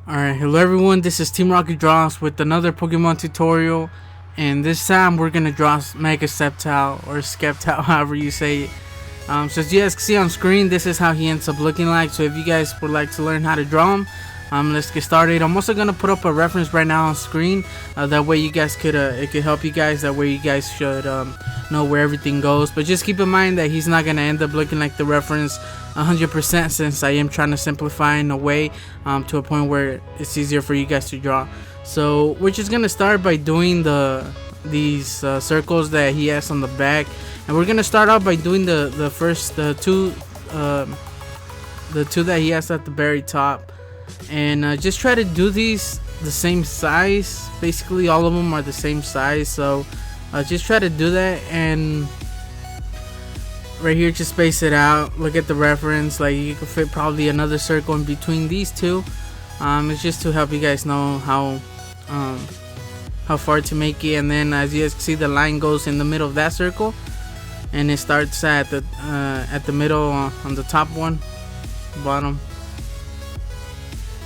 Alright, hello everyone, this is Teamrocketdraws with another Pokemon tutorial, and this time we're gonna draw Mega Sceptile, or Sceptile, however you say it. So as you guys can see on screen, this is how he ends up looking like. So if you guys would like to learn how to draw him, let's get started. I'm also gonna put up a reference right now on screen. That way you guys could, it could help you guys. That way you guys should know where everything goes. But just keep in mind that he's not gonna end up looking like the reference 100%, since I am trying to simplify in a way to a point where it's easier for you guys to draw. So we're just gonna start by doing these circles that he has on the back, and we're gonna start off by doing the first two that he has at the very top, and just try to do these the same size. Basically all of them are the same size, so just try to do that. And right here, just space it out. Look at the reference, like you could fit probably another circle in between these two. It's just to help you guys know how far to make it. And then as you guys can see, the line goes in the middle of that circle, and it starts at the middle on the top one, bottom,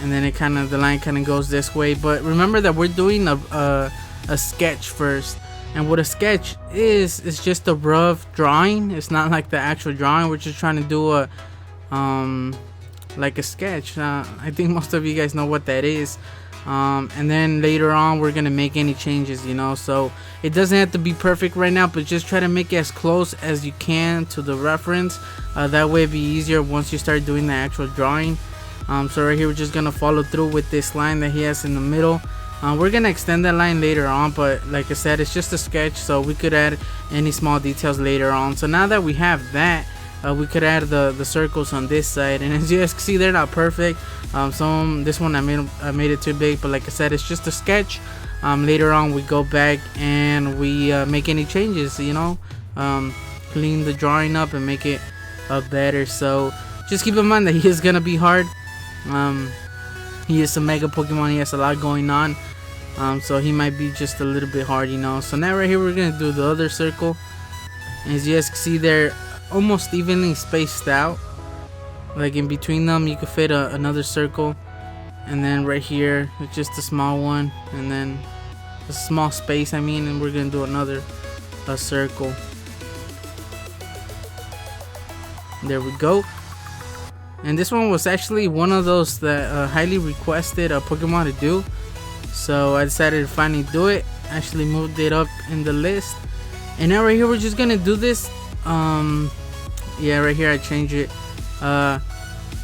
and then the line kind of goes this way. But remember that we're doing a sketch first. And what a sketch is just a rough drawing. It's not like the actual drawing. We're just trying to do a like a sketch. I think most of you guys know what that is. And then later on we're gonna make any changes, so it doesn't have to be perfect right now, but just try to make it as close as you can to the reference. That way it'll be easier once you start doing the actual drawing. So right here we're just gonna follow through with this line that he has in the middle. We're gonna extend that line later on, but like I said, it's just a sketch, so we could add any small details later on. So now that we have that, we could add the circles on this side, and as you guys can see, they're not perfect. This one I made it too big, but like I said, it's just a sketch. Later on we go back and we make any changes, clean the drawing up and make it better. So just keep in mind that he is gonna be hard. He is a mega Pokemon, he has a lot going on, so he might be just a little bit hard, So now right here we're gonna do the other circle. As you guys can see, they're almost evenly spaced out. Like in between them you could fit another circle, and then right here it's just a small one, and then a small space, and we're gonna do another circle. There we go. And this one was actually one of those that highly requested a Pokemon to do, so I decided to finally do it. Actually moved it up in the list, and now right here we're just gonna do this. Yeah, right here I change it.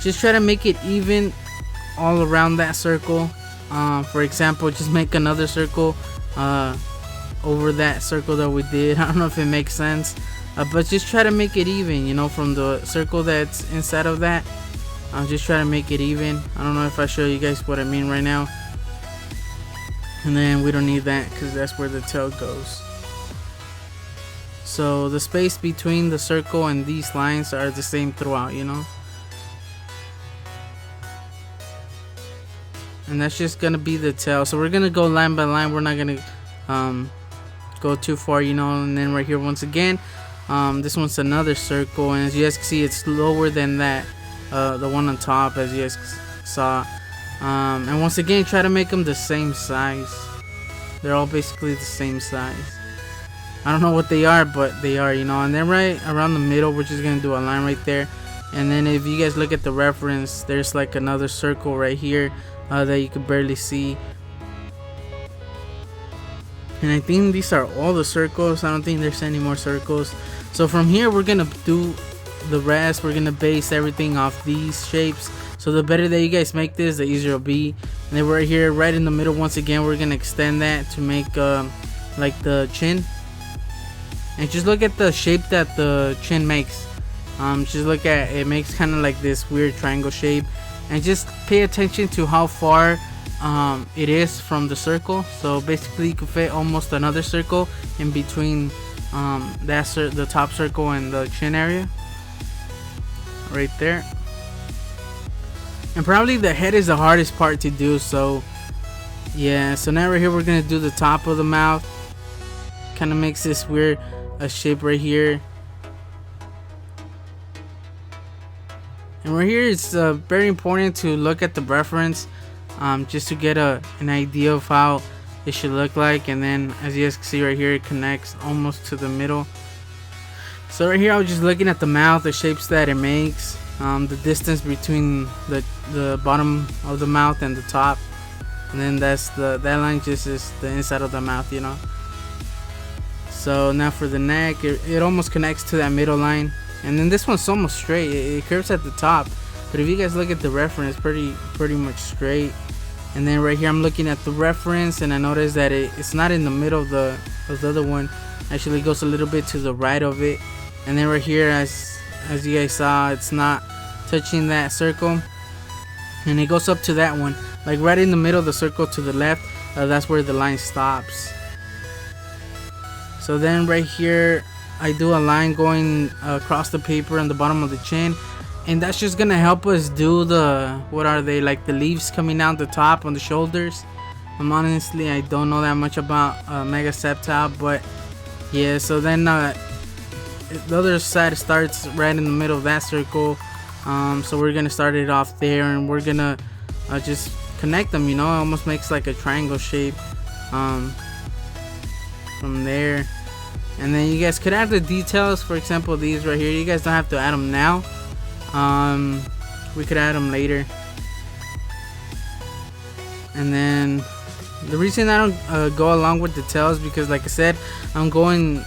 Just try to make it even all around that circle. For example, just make another circle over that circle that we did. I don't know if it makes sense, but just try to make it even, from the circle that's inside of that. I'll just try to make it even. I don't know if I show you guys what I mean right now. And then we don't need that because that's where the tail goes. So the space between the circle and these lines are the same throughout, And that's just gonna be the tail. So we're gonna go line by line. We're not gonna go too far, And then right here, once again, this one's another circle, and as you guys can see, it's lower than that. The one on top, as you guys saw. And once again, try to make them the same size. They're all basically the same size. I don't know what they are, but they are, And then right around the middle, we're just gonna do a line right there. And then if you guys look at the reference, there's like another circle right here that you could barely see. And I think these are all the circles. I don't think there's any more circles. So from here we're gonna do the rest. We're gonna base everything off these shapes, so the better that you guys make this, the easier it'll be. And then right here, right in the middle, once again we're gonna extend that to make like the chin. And just look at the shape that the chin makes. Just look at it, makes kind of like this weird triangle shape, and just pay attention to how far it is from the circle. So basically you could fit almost another circle in between the top circle and the chin area right there. And probably the head is the hardest part to do, so yeah. So now right here we're gonna do the top of the mouth. Kind of makes this weird shape right here. And right here, it's very important to look at the reference. just to get an idea of how it should look like. And then as you guys can see right here, it connects almost to the middle. So right here I was just looking at the mouth, the shapes that it makes, the distance between the bottom of the mouth and the top, and then that line just is the inside of the mouth, you know. So now for the neck, it almost connects to that middle line, and then this one's almost straight. It curves at the top, but if you guys look at the reference, pretty much straight. And then right here I'm looking at the reference, and I noticed that it's not in the middle of the other one. Actually it goes a little bit to the right of it. And then right here, as you guys saw, it's not touching that circle, and it goes up to that one, like right in the middle of the circle to the left. That's where the line stops. So then right here I do a line going across the paper on the bottom of the chin, and that's just gonna help us do the, what are they, like the leaves coming out the top on the shoulders. Honestly, I don't know that much about Mega Sceptile, but yeah. So then the other side starts right in the middle of that circle, so we're gonna start it off there, and we're gonna just connect them, you know. It almost makes like a triangle shape from there. And then you guys could add the details, for example these right here. You guys don't have to add them now, we could add them later. And then the reason I don't go along with the tails, because like I said, I'm going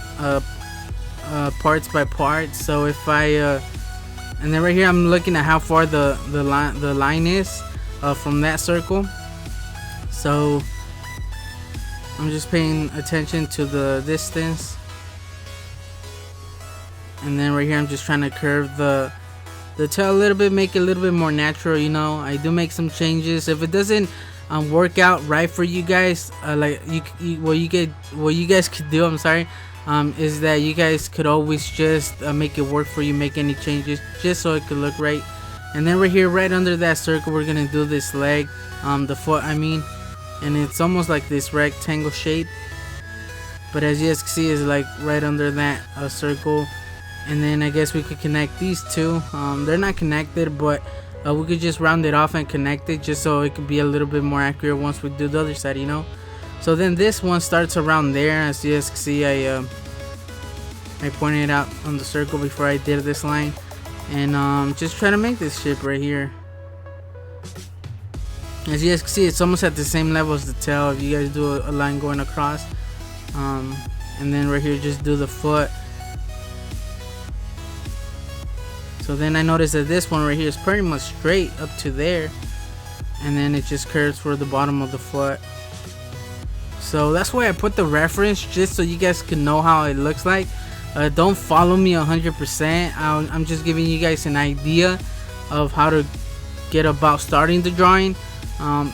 parts by parts. So if I and then right here I'm looking at how far the line is from that circle, so I'm just paying attention to the distance. And then right here I'm just trying to curve the tail a little bit, make it a little bit more natural, you know. I do make some changes if it doesn't work out right for you guys. Like what you guys could do, I'm sorry, is that you guys could always just make it work for you, make any changes just so it could look right. And then right here, right under that circle, we're gonna do this leg, the foot I mean, and it's almost like this rectangle shape, but as you guys can see, it's like right under that circle. And then I guess we could connect these two. They're not connected, but we could just round it off and connect it just so it could be a little bit more accurate once we do the other side, you know. So then this one starts around there. As you guys can see, I pointed out on the circle before I did this line, and just try to make this shape right here. As you guys can see, it's almost at the same level as the tail if you guys do a line going across. And then right here, just do the foot. So then I noticed that this one right here is pretty much straight up to there, and then it just curves for the bottom of the foot. So that's why I put the reference, just so you guys can know how it looks like. Don't follow me 100%. I'm just giving you guys an idea of how to get about starting the drawing.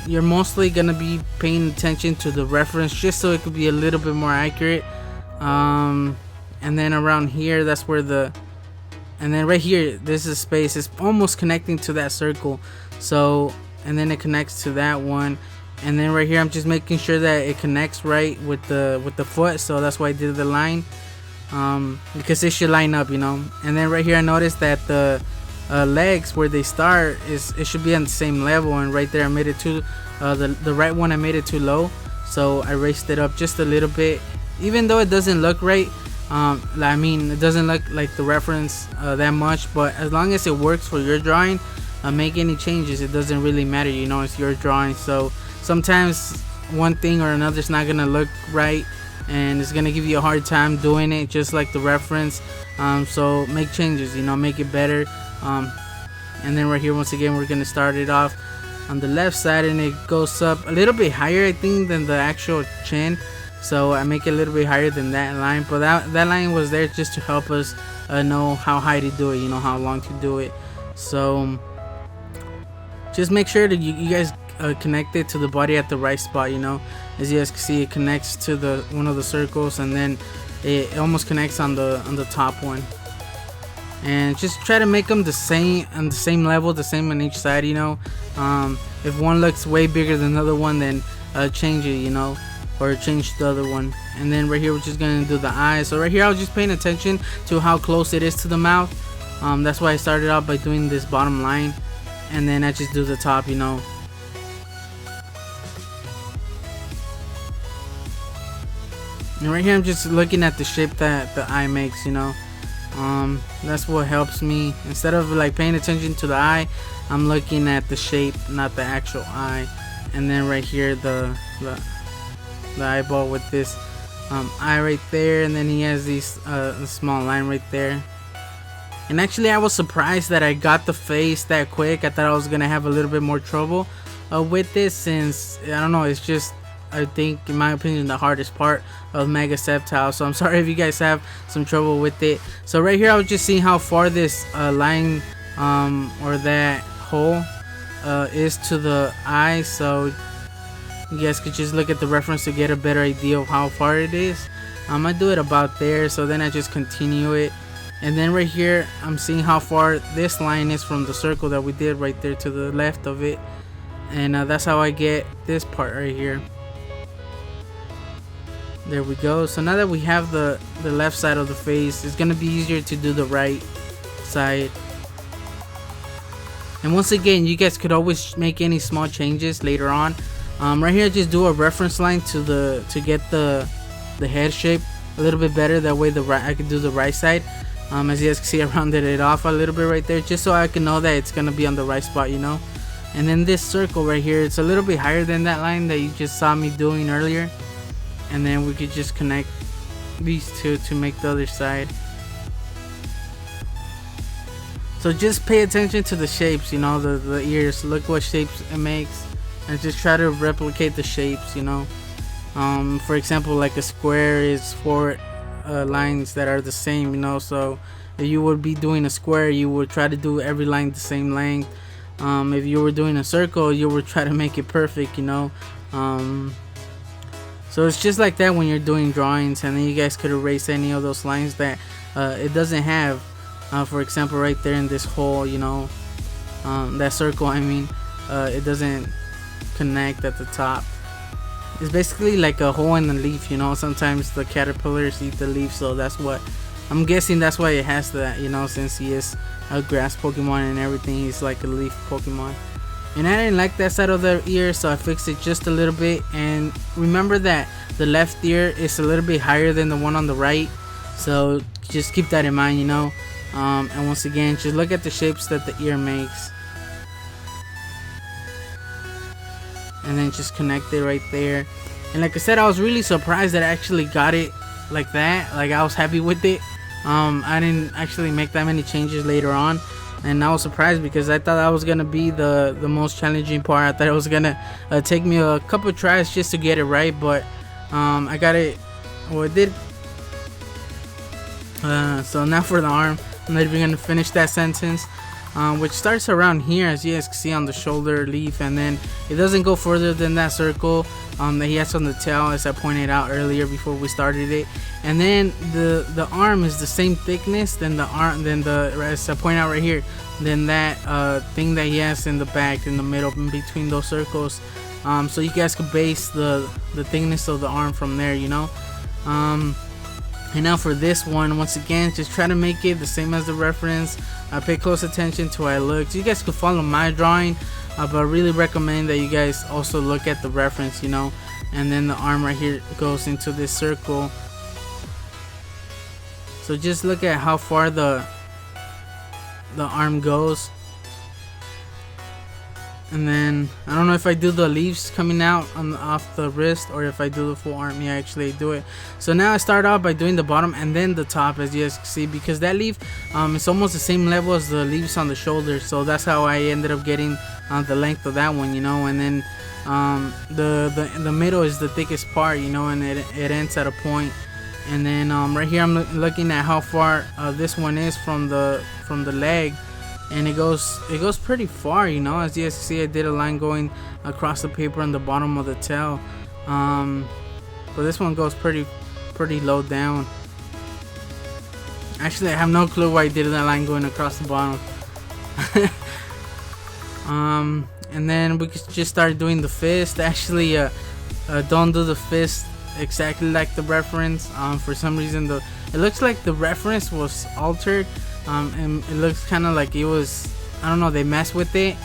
You're mostly gonna be paying attention to the reference just so it could be a little bit more accurate. And then around here, that's where and then right here, this is space. It's almost connecting to that circle. So, and then it connects to that one. And then right here, I'm just making sure that it connects right with the foot. So that's why I did the line, because it should line up, you know. And then right here, I noticed that the legs where they start it should be on the same level. And right there, I made it too the right one. I made it too low, so I raised it up just a little bit. Even though it doesn't look right. I mean, it doesn't look like the reference that much, but as long as it works for your drawing, make any changes. It doesn't really matter, you know. It's your drawing. So sometimes one thing or another is not gonna look right, and it's gonna give you a hard time doing it, just like the reference. So make changes, you know, make it better. And then right here, once again, we're gonna start it off on the left side, and it goes up a little bit higher, I think, than the actual chin. So I make it a little bit higher than that line, but that line was there just to help us know how high to do it, you know, how long to do it. So just make sure that you guys connect it to the body at the right spot, you know. As you guys can see, it connects to one of the circles, and then it almost connects on the top one. And just try to make them the same on the same level, the same on each side, you know. If one looks way bigger than the other one, then change it, you know, or change the other one. And then right here, we're just gonna do the eyes. So right here, I was just paying attention to how close it is to the mouth. That's why I started out by doing this bottom line, and then I just do the top, you know. And right here I'm just looking at the shape that the eye makes, you know. That's what helps me. Instead of like paying attention to the eye, I'm looking at the shape, not the actual eye. And then right here the eyeball with this eye right there, and then he has these small line right there. And actually I was surprised that I got the face that quick. I thought I was gonna have a little bit more trouble with this, since I don't know, it's just, I think in my opinion, the hardest part of Mega Sceptile. So I'm sorry if you guys have some trouble with it. So right here I was just seeing how far this line or that hole is to the eye, so you guys could just look at the reference to get a better idea of how far it is. I do it about there, so then I just continue it. And then right here I'm seeing how far this line is from the circle that we did right there to the left of it. And that's how I get this part right here. There we go. So now that we have the left side of the face, it's gonna be easier to do the right side. And once again, you guys could always make any small changes later on. Right here, just do a reference line to get the head shape a little bit better. That way, I can do the right side. As you guys can see, I rounded it off a little bit right there, just so I can know that it's gonna be on the right spot, you know. And then this circle right here, it's a little bit higher than that line that you just saw me doing earlier. And then we could just connect these two to make the other side. So just pay attention to the shapes, you know, the ears. Look what shapes it makes, and just try to replicate the shapes, you know. For example, like a square is 4 lines that are the same, you know. So if you would be doing a square, you would try to do every line the same length. If you were doing a circle, you would try to make it perfect, you know. So it's just like that when you're doing drawings, and then you guys could erase any of those lines that it doesn't have. For example, right there in this hole, you know, that circle, I mean, it doesn't connect at the top. It's basically like a hole in the leaf, you know. Sometimes the caterpillars eat the leaf, so that's what I'm guessing, that's why it has that, you know, since he is a grass Pokemon and everything, he's like a leaf Pokemon. And I didn't like that side of the ear, so I fixed it just a little bit. And remember that the left ear is a little bit higher than the one on the right, so just keep that in mind, you know. And once again, just look at the shapes that the ear makes, and then just connect it right there. And like I said, I was really surprised that I actually got it like that. Like, I was happy with it. I didn't actually make that many changes later on, and I was surprised because I thought that was gonna be the most challenging part. I thought it was gonna take me a couple tries just to get it right, but I got it. Well, it did. So now for the arm, I'm not even gonna finish that sentence, which starts around here, as you guys can see on the shoulder leaf, and then it doesn't go further than that circle that he has on the tail, as I pointed out earlier before we started it. And then the arm is the same thickness than the arm, as I point out right here, than that thing that he has in the back, in the middle, in between those circles. So you guys could base the thickness of the arm from there, you know. And now for this one, once again, just try to make it the same as the reference. Pay close attention to how it looks. You guys could follow my drawing, but I really recommend that you guys also look at the reference, you know. And then the arm right here goes into this circle. So just look at how far the arm goes. And then I don't know if I do the leaves coming out off the wrist, or if I do the full arm. Yeah, actually I do it. So now I start off by doing the bottom and then the top, as you guys can see, because that leaf is almost the same level as the leaves on the shoulder. So that's how I ended up getting the length of that one, you know. And then the middle is the thickest part, you know, and it ends at a point. And then right here I'm looking at how far this one is from the leg. And it goes pretty far, you know. As you guys see, I did a line going across the paper on the bottom of the tail, but this one goes pretty low down. Actually, I have no clue why I did that line going across the bottom. And then we could just start doing the fist. Actually, don't do the fist exactly like the reference. For some reason, it looks like the reference was altered. And it looks kind of like it was, I don't know, they messed with it,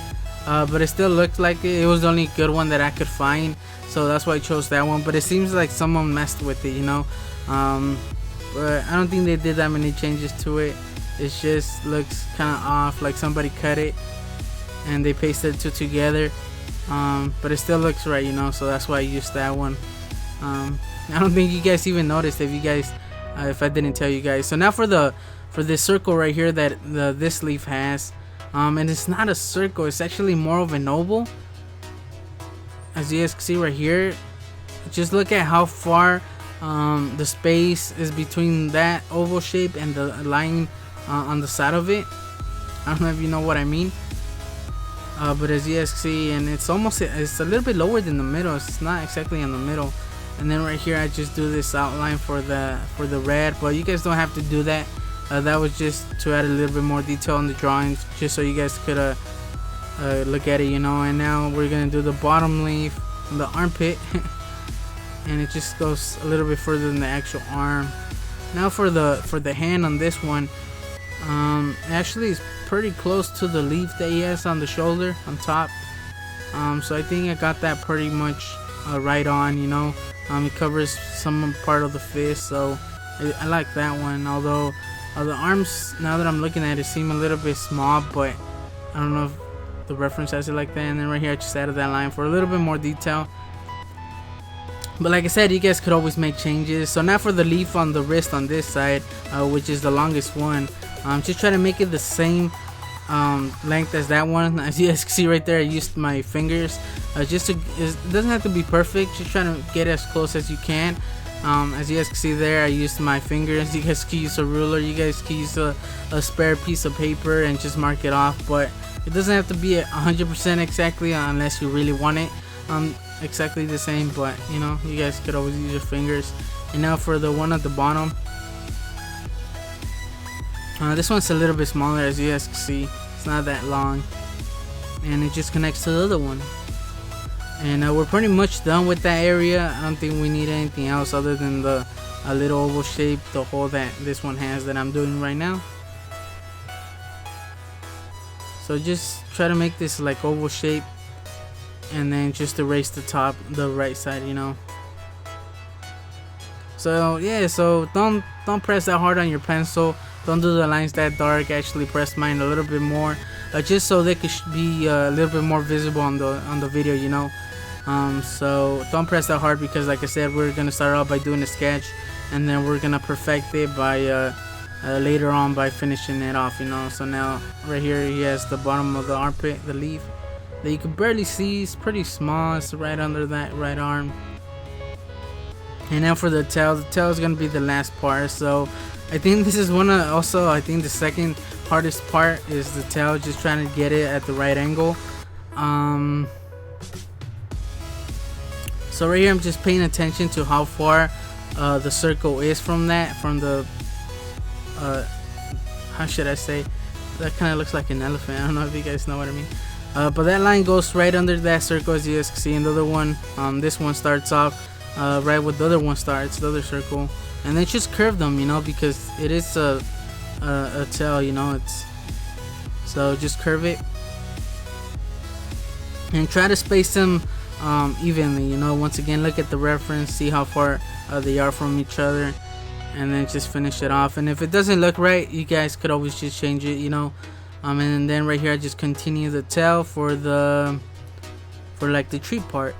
but it still looked like it was the only good one that I could find, so that's why I chose that one. But it seems like someone messed with it, you know. But I don't think they did that many changes to it. It just looks kind of off, like somebody cut it and they pasted the two together. But it still looks right, you know, so that's why I used that one. I don't think you guys even noticed if I didn't tell you guys. So now for this circle right here that this leaf has, and it's not a circle, it's actually more of an oval. As you guys can see right here, just look at how far the space is between that oval shape and the line on the side of it. I don't know if you know what I mean. But as you guys can see, and it's a little bit lower than the middle. It's not exactly in the middle. And then right here I just do this outline for the red, but you guys don't have to do that. That was just to add a little bit more detail on the drawings, just so you guys could look at it, you know. And now we're gonna do the bottom leaf, the armpit, and it just goes a little bit further than the actual arm. Now for the hand on this one, actually it's pretty close to the leaf that he has on the shoulder on top. So I think I got that pretty much right on, you know. It covers some part of the fist, so I like that one. Although the arms, now that I'm looking at it, seem a little bit small, but I don't know if the reference has it like that. And then right here I just added that line for a little bit more detail. But like I said, you guys could always make changes. So now for the leaf on the wrist on this side, which is the longest one, just try to make it the same length as that one. As you guys can see right there, I used my fingers it doesn't have to be perfect, just trying to get as close as you can. As you guys can see there, I used my fingers. You guys can use a ruler, you guys can use a spare piece of paper and just mark it off, but it doesn't have to be 100% exactly unless you really want it exactly the same. But you know, you guys could always use your fingers. And now for the one at the bottom, this one's a little bit smaller. As you guys can see, it's not that long, and it just connects to the other one. And we're pretty much done with that area. I don't think we need anything else other than the little oval shape, the hole that this one has that I'm doing right now. So just try to make this like oval shape, and then just erase the top, the right side, you know. So yeah, so don't press that hard on your pencil. Don't do the lines that dark. Actually press mine a little bit more, just so they could be a little bit more visible on the video, you know. So don't press that hard, because like I said, we're gonna start out by doing a sketch, and then we're gonna perfect it by later on by finishing it off, you know. So now right here he has the bottom of the armpit, the leaf that you can barely see. It's pretty small. It's right under that right arm. And now for the tail is gonna be the last part. So I think this is also I think the second hardest part is the tail, just trying to get it at the right angle. So right here I'm just paying attention to how far the circle is from the how should I say, that kind of looks like an elephant. I don't know if you guys know what I mean. But that line goes right under that circle, as you guys can see. And the other one, this one starts off right where the other one starts, the other circle, and then just curve them, you know, because it is a tail, you know. So just curve it and try to space them evenly, you know. Once again, look at the reference, see how far they are from each other, and then just finish it off. And if it doesn't look right, you guys could always just change it, you know. And then right here I just continue the tail for like the tree part.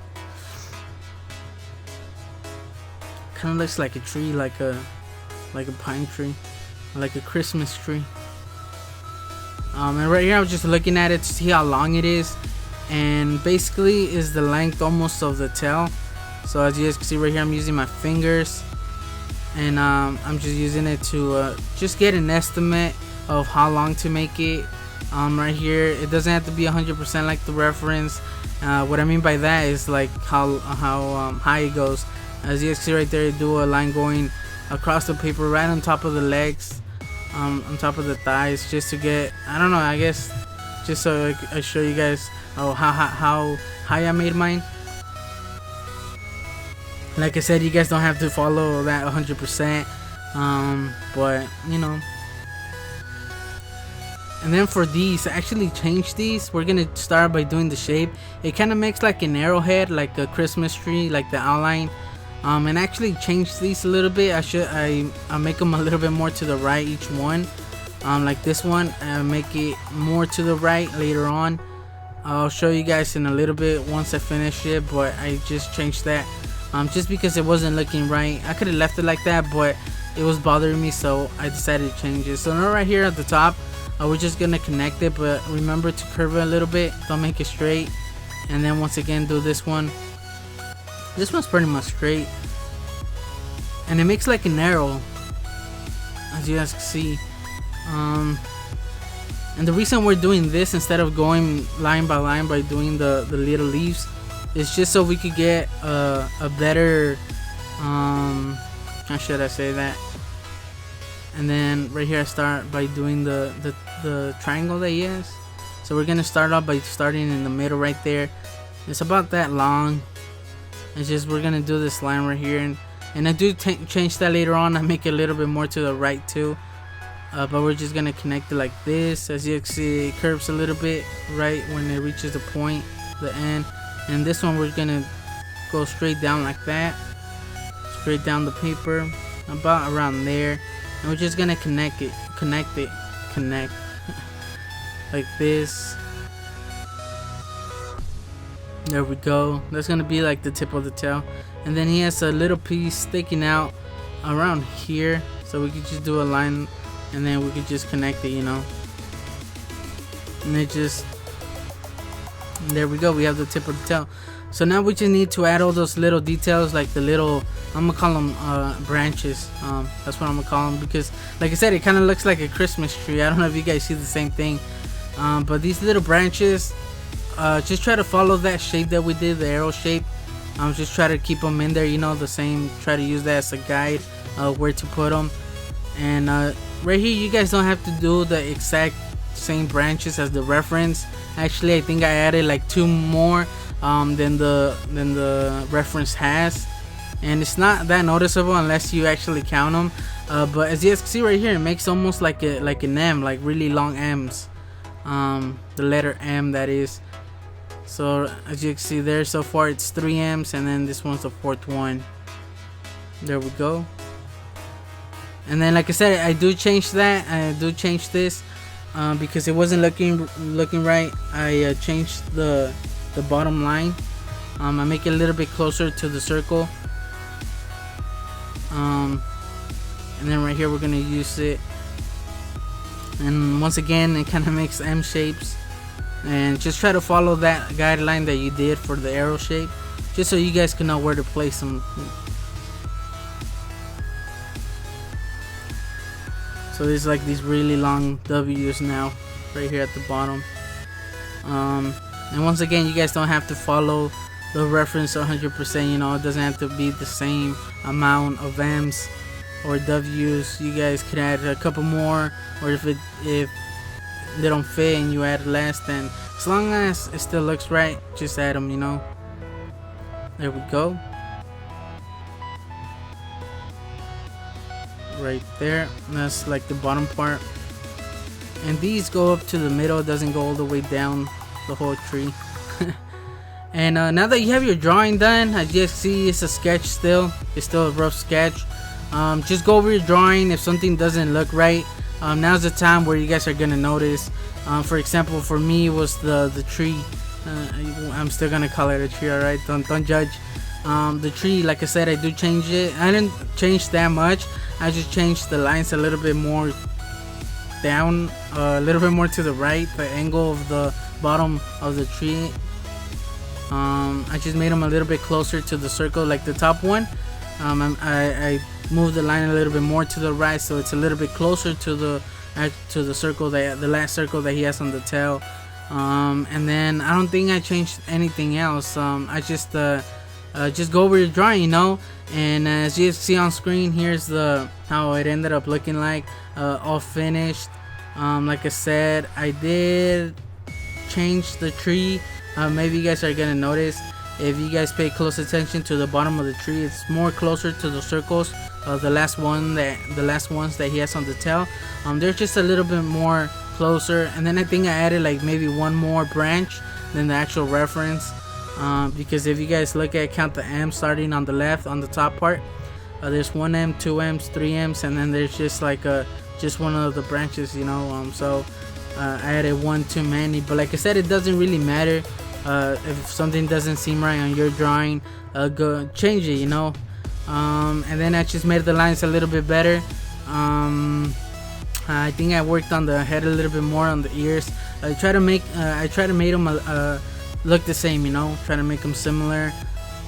Kind of looks like a tree, like a pine tree, like a Christmas tree. And right here I was just looking at it to see how long it is, and basically is the length almost of the tail. So as you guys can see right here, I'm using my fingers, and I'm just using it to just get an estimate of how long to make it. Right here, it doesn't have to be 100% like the reference. What I mean by that is like how high it goes. As you guys see right there, you do a line going across the paper right on top of the legs, on top of the thighs, just to get, I don't know, I guess just so I show you guys how high I made mine. Like I said, you guys don't have to follow that 100%, but you know. And then for these, I actually changed these. We're gonna start by doing the shape. It kind of makes like an arrowhead, like a Christmas tree, like the outline. And actually change these a little bit. I'll make them a little bit more to the right, each one. Like this one, I'll make it more to the right later on. I'll show you guys in a little bit once I finish it, but I just changed that just because it wasn't looking right. I could have left it like that, but it was bothering me, so I decided to change it. So now right here at the top, we're just gonna connect it, but remember to curve it a little bit, don't make it straight. And then once again do this one. This one's pretty much straight, and it makes like an arrow, as you guys can see. And the reason we're doing this instead of going line by line by doing the little leaves is just so we could get a better how should I say that. And then right here I start by doing the triangle that he has. So we're gonna start off by starting in the middle right there. It's about that long. It's just we're gonna do this line right here, and I do change that later on. I make it a little bit more to the right too, but we're just gonna connect it like this. As you can see, it curves a little bit right when it reaches the point, the end. And this one we're gonna go straight down like that, straight down the paper, about around there. And we're just gonna connect like this. There we go. That's gonna be like the tip of the tail. And then he has a little piece sticking out around here, so we could just do a line, and then we could just connect it, you know. And it just, there we go, we have the tip of the tail. So now we just need to add all those little details, like the little, I'm gonna call them branches. That's what I'm gonna call them, because like I said, it kind of looks like a Christmas tree. I don't know if you guys see the same thing, but these little branches, just try to follow that shape that we did, the arrow shape. Just try to keep them in there, you know, the same. Try to use that as a guide where to put them. And right here, you guys don't have to do the exact same branches as the reference. Actually, I think I added like 2 more than the reference has, and it's not that noticeable unless you actually count them. But as you guys can see right here, it makes almost like an M, like really long M's. The letter M, that is. So as you can see there, so far it's 3 M's, and then this one's the 4th one. There we go. And then like I said, I do change that. I do change this because it wasn't looking right. I changed the bottom line. I make it a little bit closer to the circle. And then right here we're gonna use it. And once again, it kind of makes M shapes. And just try to follow that guideline that you did for the arrow shape, just so you guys can know where to place them. So there's like these really long W's now right here at the bottom. And once again, you guys don't have to follow the reference 100%, you know. It doesn't have to be the same amount of M's or W's. You guys could add a couple more, or if they don't fit and you add less, then as long as it still looks right, just add them, you know. There we go. Right there, that's like the bottom part. And these go up to the middle, it doesn't go all the way down the whole tree. And now that you have your drawing done, as you see, it's a sketch still. It's still a rough sketch. Just go over your drawing. If something doesn't look right, now's the time where you guys are gonna notice. For example, for me, it was the tree. I'm still gonna call it a tree, alright? Don't judge. The tree, like I said, I do change it. I didn't change that much. I just changed the lines a little bit more down, a little bit more to the right, the angle of the bottom of the tree. I just made them a little bit closer to the circle, like the top one. I moved the line a little bit more to the right, so it's a little bit closer to the circle, the last circle that he has on the tail. And then I don't think I changed anything else. I just go over your drawing, you know. And as you see on screen, here's how it ended up looking like, all finished. Like I said, I did change the tree. Maybe you guys are gonna notice, if you guys pay close attention to the bottom of the tree, it's more closer to the circles. The last ones that he has on the tail, they're just a little bit more closer. And then I think I added like maybe one more branch than the actual reference, because if you guys look at count the M starting on the left on the top part, there's 1M, 2Ms, 3Ms, and then there's just like just one of the branches, you know. So I added one too many, but like I said, it doesn't really matter. If something doesn't seem right on your drawing, go change it, you know. And then I just made the lines a little bit better. I think I worked on the head a little bit more, on the ears. I try to make them look the same, you know. Try to make them similar.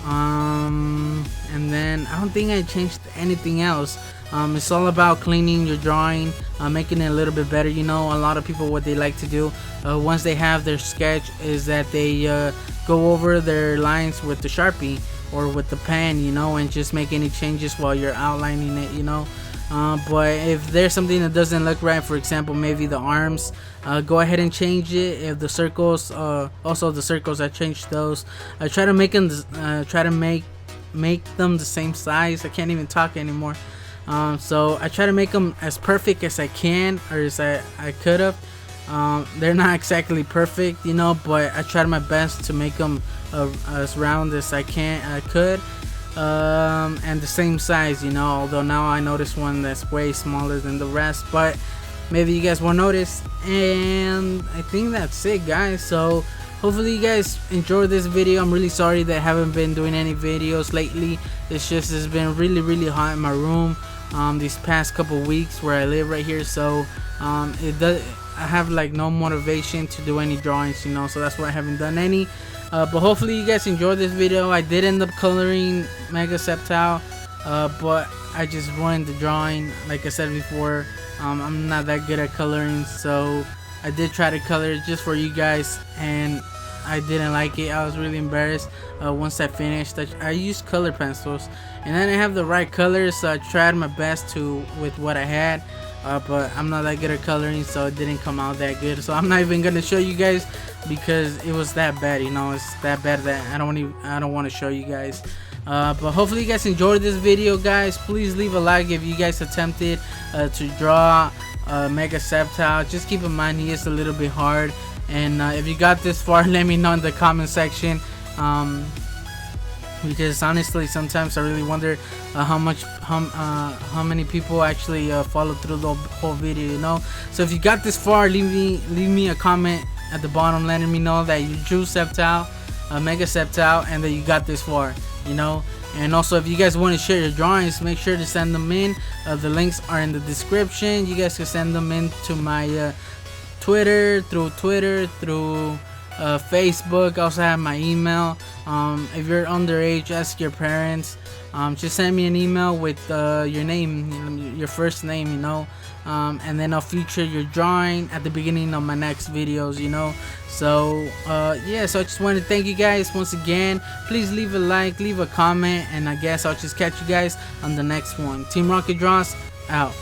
And then I don't think I changed anything else. It's all about cleaning your drawing, making it a little bit better, you know. A lot of people, what they like to do once they have their sketch is that they go over their lines with the Sharpie or with the pen, you know, and just make any changes while you're outlining it, you know. But if there's something that doesn't look right, for example maybe the arms, go ahead and change it. If the circles, also the circles, I changed those. I try to make them make them the same size. I can't even talk anymore. So I try to make them as perfect as I can, or as I could have. They're not exactly perfect, you know, but I tried my best to make them as round as I could, and the same size, you know. Although now I noticed one that's way smaller than the rest, but maybe you guys won't notice. And I think that's it, guys. So hopefully you guys enjoyed this video. I'm really sorry that I haven't been doing any videos lately. It's been really hot in my room these past couple weeks where I live right here. So I have like no motivation to do any drawings, you know, so that's why I haven't done any. But hopefully you guys enjoyed this video. I did end up coloring Mega Sceptile, but I just ruined the drawing. Like I said before, I'm not that good at coloring, so I did try to color it just for you guys, and I didn't like it. I was really embarrassed once I finished. I used color pencils, and then I have the right colors, so I tried my best with what I had. But I'm not that good at coloring, so it didn't come out that good. So I'm not even gonna show you guys because it was that bad, you know. It's that bad that I don't want to show you guys. But hopefully you guys enjoyed this video, guys. Please leave a like if you guys attempted to draw Mega Sceptile. Just keep in mind he is a little bit hard, and if you got this far, let me know in the comment section. Because honestly, sometimes I really wonder how many people actually follow through the whole video, you know. So if you got this far, leave me a comment at the bottom letting me know that you drew Sceptile, Mega Sceptile, and that you got this far, you know. And also, if you guys want to share your drawings, make sure to send them in. The links are in the description. You guys can send them in to my Twitter, through Facebook. I also have my email. If you're underage, ask your parents. Just send me an email with your name, your first name, you know, and then I'll feature your drawing at the beginning of my next videos, you know. So yeah, so I just want to thank you guys once again. Please leave a like, leave a comment, and I guess I'll just catch you guys on the next one. Team Rocket Draws out.